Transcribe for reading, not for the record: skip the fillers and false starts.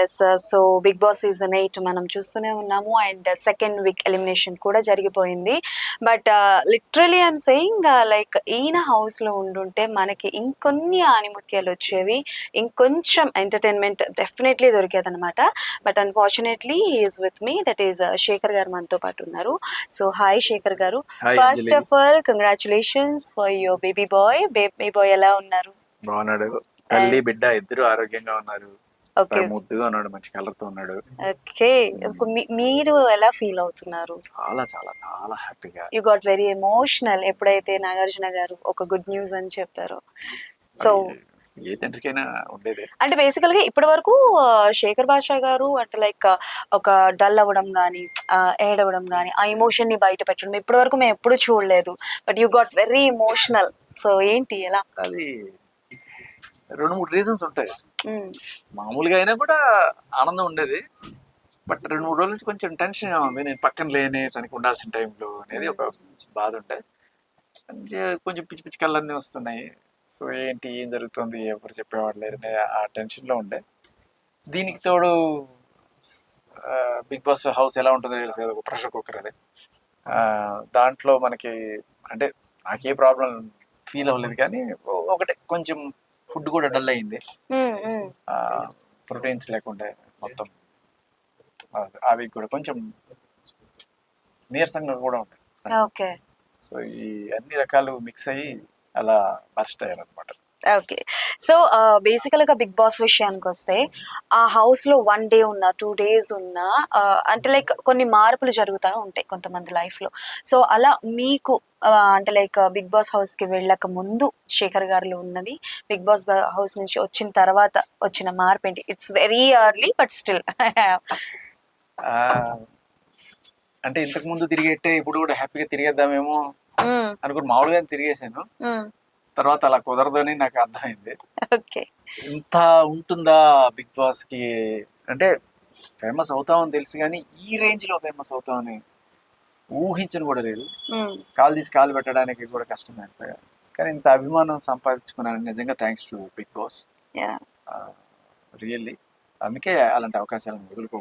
Yes. So Bigg Boss season 8 మనం చూస్తూనే ఉన్నాము అండ్ సెకండ్ వీక్ ఎలిమినేషన్ కూడా జరిగిపోయింది. But literally I'm saying like ఈయన హౌస్లో ఉండుంటే మనకి ఇంకొన్ని ఆనిముత్యాలు వచ్చేవి, ఇంకొంచెం ఎంటర్టైన్మెంట్ డెఫినెట్లీ దొరికేదనమాట. But unfortunately is with me, that is Shekhar garu మనతో పాటు ఉన్నారు. So hi Shekhar garu, hi first Anjali. Of all congratulations for your baby boy. Baby boy ఎలా ఉన్నారు? బాగున్నాడు. తల్లి బిడ్డ ఇద్దరు ఆరోగ్యంగా ఉన్నారు. ఓకే ముద్దుగా ఉన్నాడు, మంచి కలర్ తో ఉన్నాడు. ఓకే. సో మీరు ఎలా ఫీల్ అవుతున్నారు? చాలా చాలా చాలా హ్యాపీగా. యు గాట్ వెరీ ఎమోషనల్ ఎప్పుడైతే నాగార్జున గారు ఒక గుడ్ న్యూస్ అని చెప్పారు. సో ఏ తండ్రికైనా ఉండేదే. అంటే బేసికల్ గా ఇప్పటి వరకు శేఖర్ భాషా గారు అంటే లైక్ ఒక డల్ అవ్వడం కానీ, ఏడవడం కానీ, ఆ ఎమోషన్ ని బయట పెట్టడం ఇప్పటి వరకు మేము ఎప్పుడు చూడలేదు. But you got very emotional. So ఏంటి ఎలా? అది 2-3 రీజన్స్ ఉంటాయి. మామూలుగా అయినా కూడా ఆనందం ఉండేది. బట్ 2-3 రోజుల నుంచి కొంచెం టెన్షన్ ఉంది. నేను పక్కన లేనే తనకి ఉండాల్సిన టైంలో అనేది ఒక బాధ ఉంటే, కొంచెం పిచ్చి పిచ్చి కళ్ళన్నీ వస్తున్నాయి. సో ఏంటి, ఏం జరుగుతుంది, ఎవరు చెప్పేవాడు లేరనే ఆ టెన్షన్లో ఉండే. దీనికి తోడు బిగ్ బాస్ హౌస్ ఎలా ఉంటుందో తెలుసు కదా, ఒక ప్రెషర్ కుక్కర్ అది. దాంట్లో మనకి అంటే నాకే ప్రాబ్లం ఫీల్ అవ్వలేదు, కానీ ఒకటే కొంచెం ఫుడ్ కూడా డల్ అయింది. ప్రోటీన్స్ లేకుండా మొత్తం అవి కూడా కొంచెం నీరసంగా కూడా ఉంటాయి. ఓకే సో ఈ అన్ని రకాలు మిక్స్ అయ్యి అలా బర్స్ట్ అయ్యారు అనమాట. ఓకే. సో బేసికల్గా బిగ్ బాస్ విషయానికి వస్తే ఆ హౌస్ లో 1 డే ఉన్నా 2 days ఉన్నా అంటే లైక్ కొన్ని మార్పులు జరుగుతూ ఉంటాయి కొంతమంది లైఫ్ లో. సో అలా మీకు అంటే లైక్ బిగ్ బాస్ హౌస్ కి వెళ్ళక ముందు శేఖర్ గారిలో ఉన్నది, బిగ్ బాస్ హౌస్ నుంచి వచ్చిన తర్వాత వచ్చిన మార్పు ఏంటి? It's very early but still. అంటే ఇంతకు ముందు తిరిగేట్టే ఇప్పుడు కూడా హ్యాపీగా తిరిగేద్దామేమో అనుకుని మామూలుగా తిరిగేసాను. తర్వాత అలా కుదరదని నాకు అర్థమైంది. ఓకే. ఇంత ఉంటుందా బిగ్ బాస్ కి, అంటే ఫేమస్ అవుతామని తెలుసు కానీ ఈ రేంజ్ లో ఫేమస్ అవుతామని ఊహించను కూడా లేదు. కాలు తీసి కాలు పెట్టడానికి కూడా కష్టం అయిపోయా. కానీ ఇంత అభిమానం సంపాదించుకున్నాను నిజంగా, thanks to Bigg Boss really. అందుకే అలాంటి అవకాశాలను వదులుకో